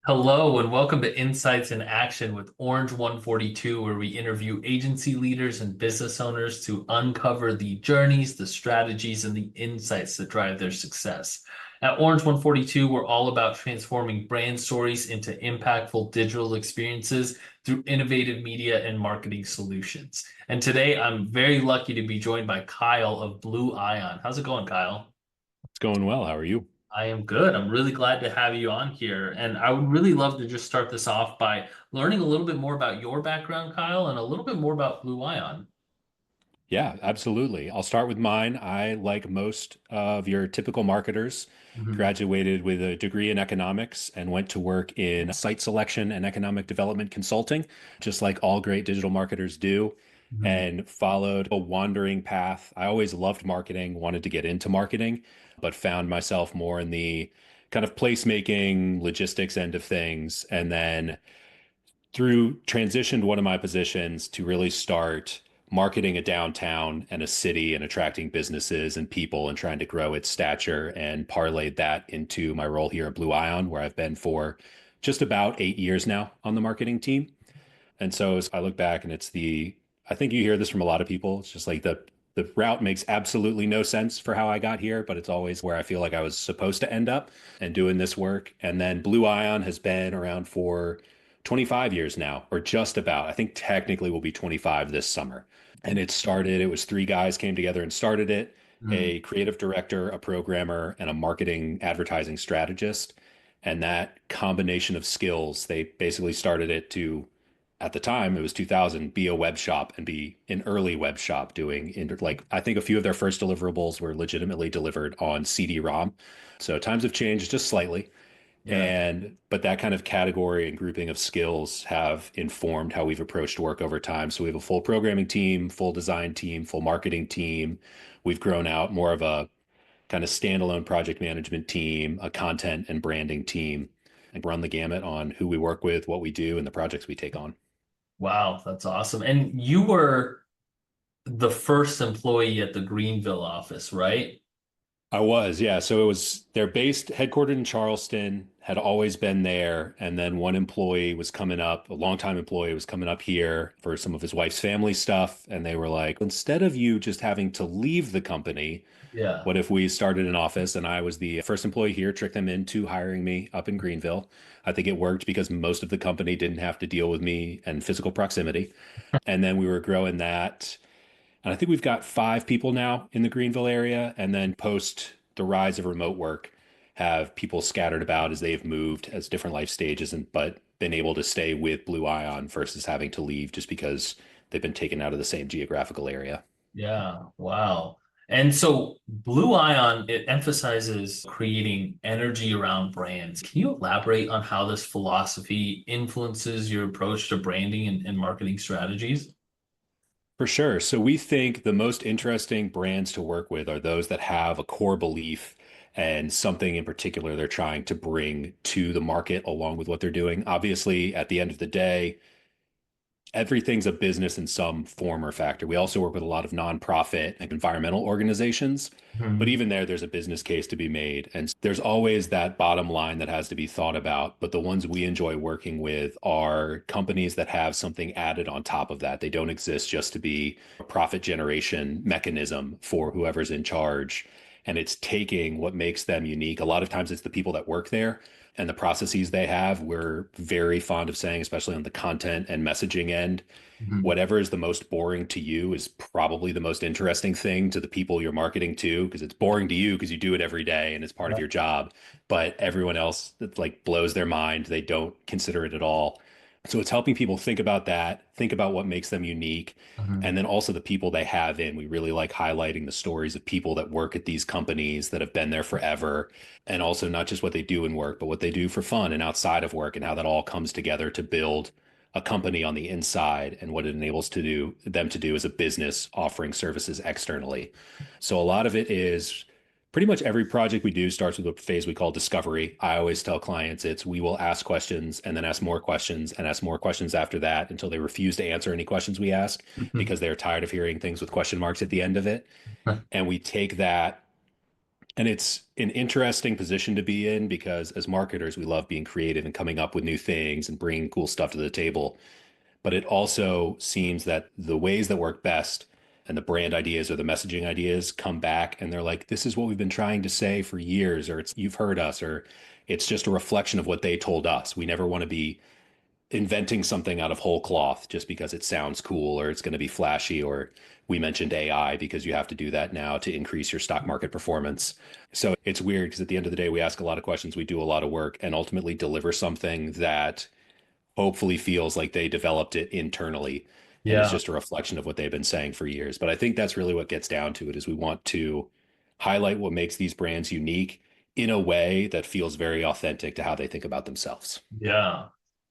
Hello and welcome to Insights in Action with Orange 142, where we interview agency leaders and business owners to uncover the journeys, the strategies, and the insights that drive their success. At Orange 142, we're all about transforming brand stories into impactful digital experiences through innovative media and marketing solutions. And today I'm very lucky to be joined by Kyle of Blue Ion. How's it going, Kyle? It's going well. How are you? I am good. I'm really glad to have you on here. And I would really love to just start this off by learning a little bit more about your background, Kyle, and a little bit more about Blue Ion. Yeah, absolutely. I'll start with mine. I, like most of your typical marketers, Mhm. graduated with a degree in economics and went to work in site selection and economic development consulting, just like all great digital marketers do, Mhm. and followed a wandering path. I always loved marketing, wanted to get into marketing, but found myself more in the kind of placemaking, logistics end of things, and then through transitioned one of my positions to really start marketing a downtown and a city and attracting businesses and people and trying to grow its stature and parlayed that into my role here at Blue Ion, where I've been for just about 8 years now on the marketing team. And so as I look back and I think you hear this from a lot of people. It's just like the route makes absolutely no sense for how I got here, but it's always where I feel like I was supposed to end up and doing this work. And then Blue Ion has been around for 25 years now, or just about. I think technically will be 25 this summer. And it was three guys came together and started it, Mhm. a creative director, a programmer, and a marketing advertising strategist. And that combination of skills, they basically started it to, at the time it was 2000, be a web shop and be an early web shop doing like I think a few of their first deliverables were legitimately delivered on CD-ROM. So times have changed just slightly. Yeah. But that kind of category and grouping of skills have informed how we've approached work over time. So we have a full programming team, full design team, full marketing team. We've grown out more of a kind of standalone project management team, a content and branding team, and run the gamut on who we work with, what we do, and the projects we take on. Wow, that's awesome. And you were the first employee at the Greenville office, right? I was, yeah. So they're headquartered in Charleston, had always been there. And then one employee was coming up, a longtime employee was coming up here for some of his wife's family stuff. And they were like, instead of you just having to leave the company, Yeah. what if we started an office? And I was the first employee here, tricked them into hiring me up in Greenville. I think it worked because most of the company didn't have to deal with me and physical proximity. And then we were growing that. And I think we've got 5 people now in the Greenville area. And then post the rise of remote work, have people scattered about as they've moved as different life stages and but been able to stay with Blue Ion versus having to leave just because they've been taken out of the same geographical area. Yeah. Wow. And so Blue Ion, it emphasizes creating energy around brands. Can you elaborate on how this philosophy influences your approach to branding and marketing strategies? For sure. So we think the most interesting brands to work with are those that have a core belief and something in particular they're trying to bring to the market along with what they're doing. Obviously, at the end of the day, everything's a business in some form or factor. We also work with a lot of nonprofit and environmental organizations, but Mhm. even there's a business case to be made. And there's always that bottom line that has to be thought about. But the ones we enjoy working with are companies that have something added on top of that. They don't exist just to be a profit generation mechanism for whoever's in charge. And it's taking what makes them unique. A lot of times it's the people that work there and the processes they have. We're very fond of saying, especially on the content and messaging end, Mhm. whatever is the most boring to you is probably the most interesting thing to the people you're marketing to, because it's boring to you because you do it every day and it's part of Yeah. your job. But everyone else, it like blows their mind. They don't consider it at all. So it's helping people think about that, think about what makes them unique, Mhm. and then also the people they have in. We really like highlighting the stories of people that work at these companies that have been there forever, and also not just what they do in work, but what they do for fun and outside of work, and how that all comes together to build a company on the inside and what it enables them to do as a business offering services externally. So a lot of it is pretty much every project we do starts with a phase we call discovery. I always tell clients it's we will ask questions and then ask more questions and ask more questions after that until they refuse to answer any questions we ask because they're tired of hearing things with question marks at the end of it. And we take that And it's an interesting position to be in because as marketers, we love being creative and coming up with new things and bringing cool stuff to the table. But it also seems that the ways that work best and the brand ideas or the messaging ideas come back and they're like, this is what we've been trying to say for years, or it's you've heard us, or it's just a reflection of what they told us. We never want to be inventing something out of whole cloth just because it sounds cool or it's going to be flashy, or we mentioned AI because you have to do that now to increase your stock market performance. So it's weird because at the end of the day, we ask a lot of questions, we do a lot of work, and ultimately deliver something that hopefully feels like they developed it internally and is Yeah. just a reflection of what they've been saying for years. But I think that's really what gets down to it is we want to highlight what makes these brands unique in a way that feels very authentic to how they think about themselves. Yeah.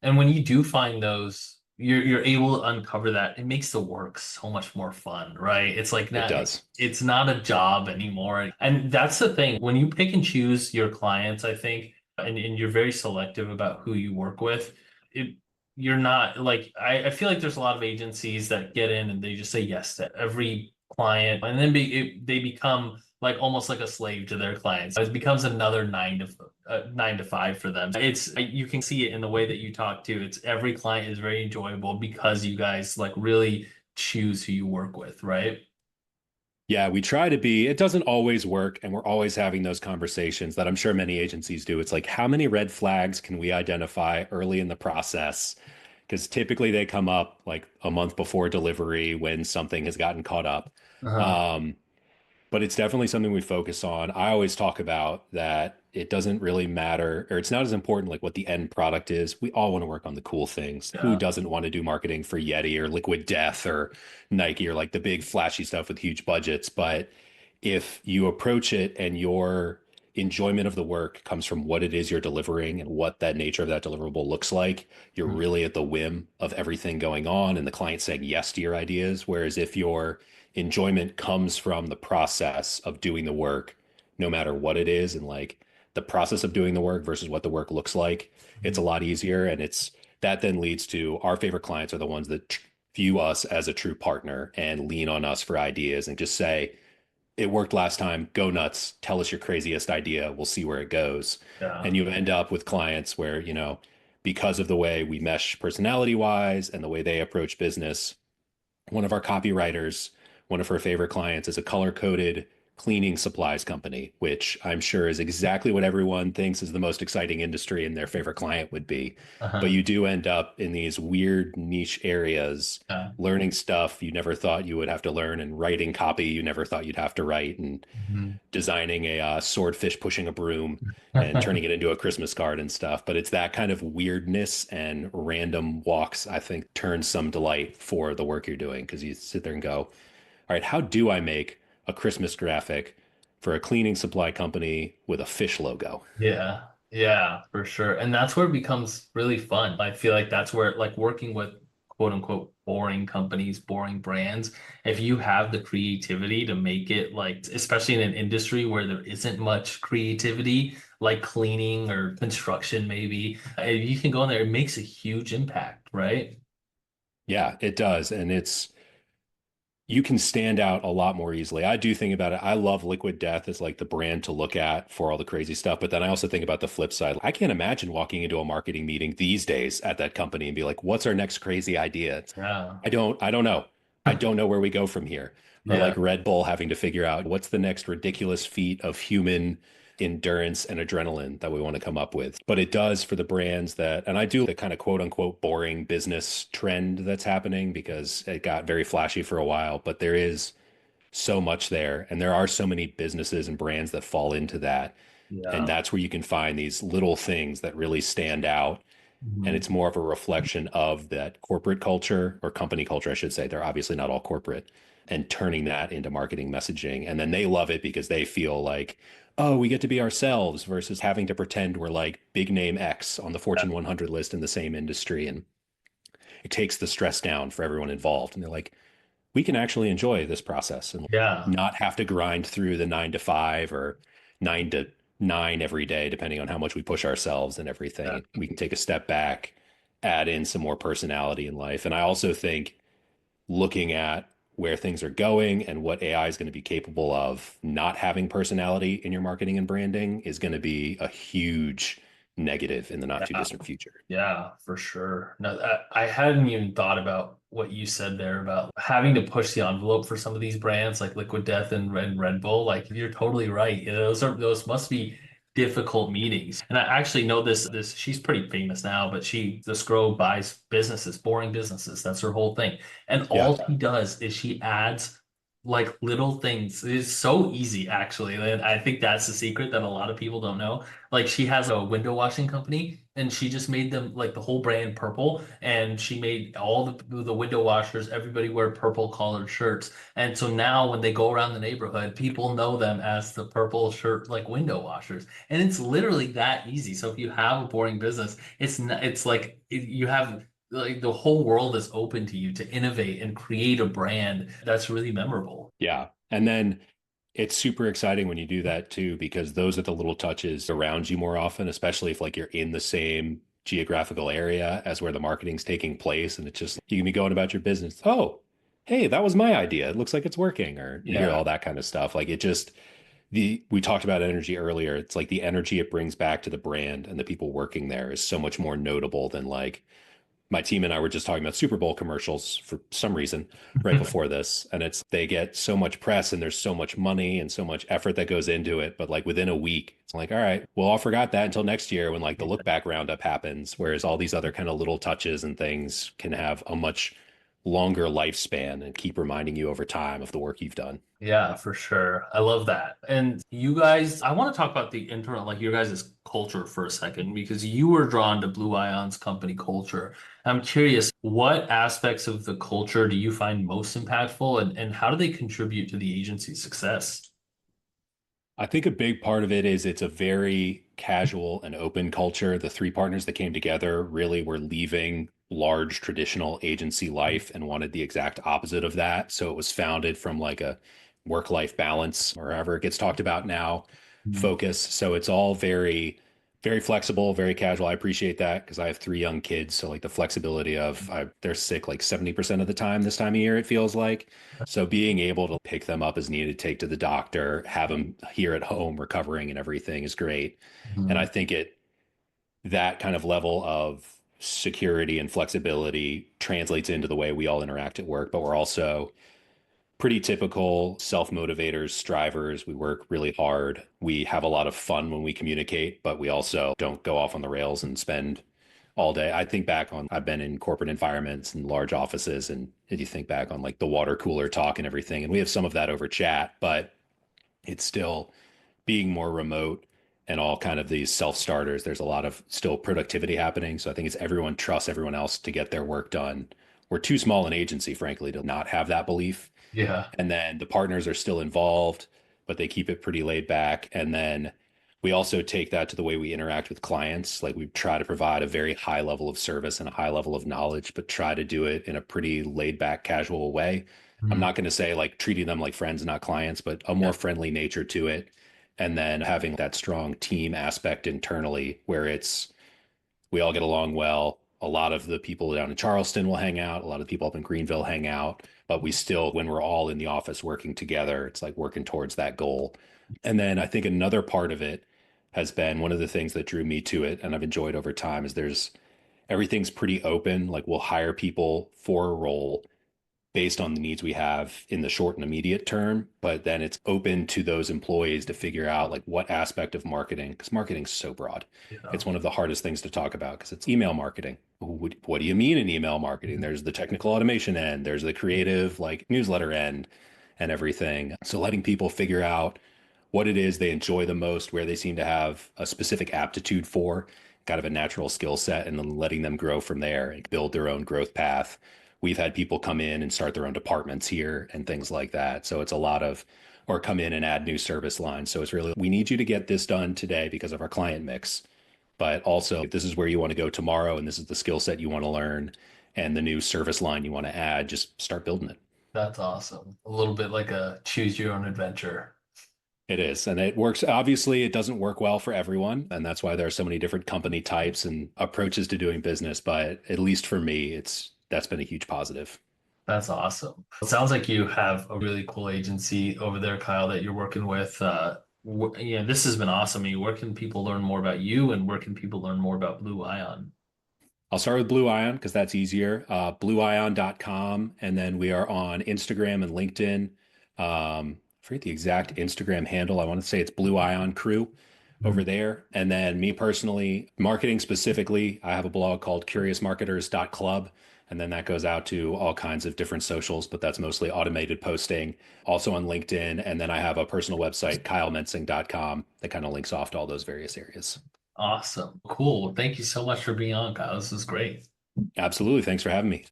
And when you do find those, you're able to uncover that. It makes the work so much more fun, right? It's like It not does. it's not a job anymore. And that's the thing. When you pick and choose your clients, I think, and you're very selective about who you work with, it you're not like I feel like there's a lot of agencies that get in and they just say yes to every client and then they become like almost like a slave to their clients. It becomes another 9 to 5 for them. It's you can see it in the way that you talk to. It's every client is very enjoyable because you guys like really choose who you work with, right? Yeah, we try to be, it doesn't always work. And we're always having those conversations that I'm sure many agencies do. It's like, how many red flags can we identify early in the process? Because typically they come up like a month before delivery when something has gotten caught up. Uh-huh. Um, but it's definitely something we focus on. I always talk about that it doesn't really matter, or it's not as important like what the end product is. We all want to work on the cool things. Who Yeah. doesn't want to do marketing for Yeti or Liquid Death or Nike or like the big flashy stuff with huge budgets? But if you approach it and your enjoyment of the work comes from what it is you're delivering and what that nature of that deliverable looks like, you're really at the whim of everything going on and the client saying yes to your ideas. Whereas if your enjoyment comes from the process of doing the work, no matter what it is, and like the process of doing the work versus what the work looks like, it's a lot easier. And it's that then leads to our favorite clients are the ones that view us as a true partner and lean on us for ideas and just say, it worked last time, go nuts, tell us your craziest idea, we'll see where it goes. Yeah. And you end up with clients where, because of the way we mesh personality wise and the way they approach business, one of our copywriters, one of her favorite clients is a color coded cleaning supplies company, which I'm sure is exactly what everyone thinks is the most exciting industry and their favorite client would be. But Uh-huh. you do end up in these weird niche areas, Yeah. learning stuff you never thought you would have to learn, and writing copy you never thought you'd have to write, and Mhm. designing a swordfish pushing a broom and turning it into a Christmas card and stuff. But it's that kind of weirdness and random walks, I think, turns some delight for the work you're doing because you sit there and go, all right, how do I make a Christmas graphic for a cleaning supply company with a fish logo? Yeah, yeah, for sure. And that's where it becomes really fun. I feel like that's where like working with quote unquote boring companies, boring brands, if you have the creativity to make it like, especially in an industry where there isn't much creativity, like cleaning or construction, maybe, if you can go in there, it makes a huge impact, right? Yeah, it does. And you can stand out a lot more easily. I do think about it. I love Liquid Death as like the brand to look at for all the crazy stuff. But then I also think about the flip side. I can't imagine walking into a marketing meeting these days at that company and be like, what's our next crazy idea? Yeah. I don't know. I don't know where we go from here. Or Yeah. like Red Bull having to figure out what's the next ridiculous feat of human endurance and adrenaline that we want to come up with. But it does for the brands that, and I do the kind of quote unquote boring business trend that's happening because it got very flashy for a while, but there is so much there. And there are so many businesses and brands that fall into that. And Yeah. that's where you can find these little things that really stand out, and Mhm. it's more of a reflection of that corporate culture or company culture, I should say. They're obviously not all corporate, and turning that into marketing messaging. And then they love it because they feel like, oh, we get to be ourselves versus having to pretend we're like big name X on the Fortune 100 list in the same industry. And it takes the stress down for everyone involved. And they're like, we can actually enjoy this process and Yeah. not have to grind through the 9 to 5 or 9 to 9 every day, depending on how much we push ourselves and Yeah. everything. We can take a step back, add in some more personality in life. And I also think looking at where things are going and what AI is going to be capable of, not having personality in your marketing and branding is going to be a huge negative in the not too Yeah. distant future. Yeah, for sure. No, I hadn't even thought about what you said there about having to push the envelope for some of these brands like Liquid Death and Red Bull. Like you're totally right. You know, those must be difficult meetings. And I actually know this she's pretty famous now, but this girl buys businesses, boring businesses. That's her whole thing. And Yeah. all she does is she adds like little things. It's so easy actually. And I think that's the secret that a lot of people don't know. Like she has a window washing company and she just made them like the whole brand purple and she made all the window washers, everybody wear purple collared shirts. And so now when they go around the neighborhood, people know them as the purple shirt like window washers. And it's literally that easy. So if you have a boring business, it's not, it's like you have like the whole world is open to you to innovate and create a brand that's really memorable. Yeah. And then it's super exciting when you do that too, because those are the little touches around you more often, especially if like you're in the same geographical area as where the marketing's taking place. And it's just, you can be going about your business. Oh, hey, that was my idea. It looks like it's working. Or you hear Yeah. all that kind of stuff. Like it just, we talked about energy earlier. It's like the energy it brings back to the brand and the people working there is so much more notable than like my team and I were just talking about Super Bowl commercials for some reason right before this. And it's, they get so much press and there's so much money and so much effort that goes into it. But like within a week, it's like, all right, well, I'll forgot that until next year when like the look back roundup happens. Whereas all these other kind of little touches and things can have a much longer lifespan and keep reminding you over time of the work you've done. Yeah, for sure. I love that. And you guys, I want to talk about the internal, like your guys' culture for a second, because you were drawn to Blue Ion's company culture. I'm curious, what aspects of the culture do you find most impactful and how do they contribute to the agency's success? I think a big part of it is it's a very casual and open culture. The three partners that came together really were leaving large traditional agency life and wanted the exact opposite of that. So it was founded from like a work-life balance, or however it gets talked about now, Mhm. focus. So it's all very, very flexible, very casual. I appreciate that because I have three young kids. So like the flexibility of they're sick like 70% of the time this time of year, it feels like. So being able to pick them up as needed, take to the doctor, have them here at home recovering and everything is great. And I Mhm. think that kind of level of security and flexibility translates into the way we all interact at work, but we're also pretty typical self-motivators, strivers. We work really hard. We have a lot of fun when we communicate, but we also don't go off on the rails and spend all day. I think back on, I've been in corporate environments and large offices, and if you think back on like the water cooler talk and everything, and we have some of that over chat, but it's still being more remote and all kind of these self-starters. There's a lot of still productivity happening. So I think it's everyone trusts everyone else to get their work done. We're too small an agency, frankly, to not have that belief. Yeah. And then the partners are still involved, but they keep it pretty laid back. And then we also take that to the way we interact with clients. Like we try to provide a very high level of service and a high level of knowledge, but try to do it in a pretty laid back, casual way. I'm Mhm. not going to say like treating them like friends, not clients, but a Yeah. more friendly nature to it. And then having that strong team aspect internally where it's, we all get along well. A lot of the people down in Charleston will hang out. A lot of the people up in Greenville hang out, but we still, when we're all in the office working together, it's like working towards that goal. And then I think another part of it has been one of the things that drew me to it and I've enjoyed over time is there's everything's pretty open. Like we'll hire people for a role based on the needs we have in the short and immediate term, but then it's open to those employees to figure out like what aspect of marketing, because marketing is so broad. Yeah. It's one of the hardest things to talk about because it's email marketing. What do you mean in email marketing? There's the technical automation end, there's the creative like newsletter end and everything. So letting people figure out what it is they enjoy the most, where they seem to have a specific aptitude for, kind of a natural skill set, and then letting them grow from there and build their own growth path. We've had people come in and start their own departments here and things like that. So it's a lot of, or come in and add new service lines. So it's really, we need you to get this done today because of our client mix. But also, if this is where you want to go tomorrow and this is the skill set you want to learn and the new service line you want to add, just start building it. That's awesome. A little bit like a choose your own adventure. It is. And it works. Obviously, it doesn't work well for everyone. And that's why there are so many different company types and approaches to doing business. But at least for me, that's been a huge positive. That's awesome. It sounds like you have a really cool agency over there, Kyle, that you're working with. Yeah, this has been awesome. I mean, where can people learn more about you, and where can people learn more about Blue Ion? I'll start with Blue Ion because that's easier. Blueion.com. And then we are on Instagram and LinkedIn. I forget the exact Instagram handle. I want to say it's Blue Ion Crew over there. And then me personally, marketing specifically, I have a blog called curiousmarketers.club. And then that goes out to all kinds of different socials, but that's mostly automated posting, also on LinkedIn. And then I have a personal website, kylemensing.com, that kind of links off to all those various areas. Awesome. Cool. Well, thank you so much for being on, Kyle. This is great. Absolutely. Thanks for having me.